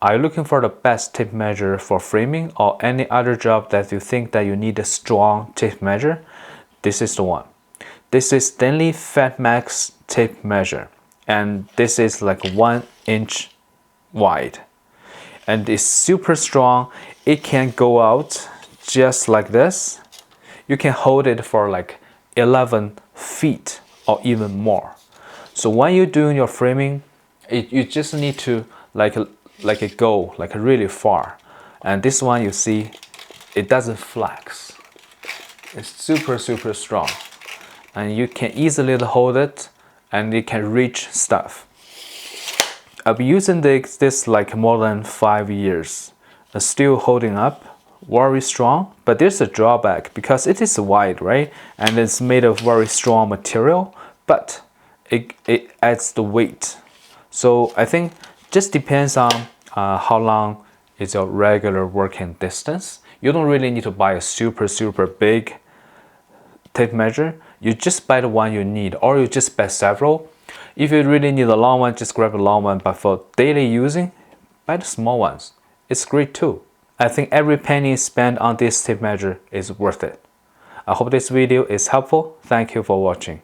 Are you looking for the best tape measure for framing or any other job that you think that you need a strong tape measure? This is the one. This is Stanley Fatmax Tape Measure, and this is like 1 inch wide, and it's super strong. It can go out just like this. You can hold it for like 11 feet or even more. So when you're doing your framing, you just need to go like really far. And this one, you see, it doesn't flex. It's super strong, and you can easily hold it, and it can reach stuff. I've been using this like more than 5 years. It's still holding up, very strong. But there's a drawback because it is wide, right? And it's made of very strong material, but it adds the weight. So I think just depends on how long is your regular working distance. You don't really need to buy a super big tape measure. You just buy the one you need, or you just buy several. If you really need a long one, just grab a long one, but for daily using, buy the small ones. It's great too. I think every penny spent on this tape measure is worth it. I hope this video is helpful. Thank you for watching.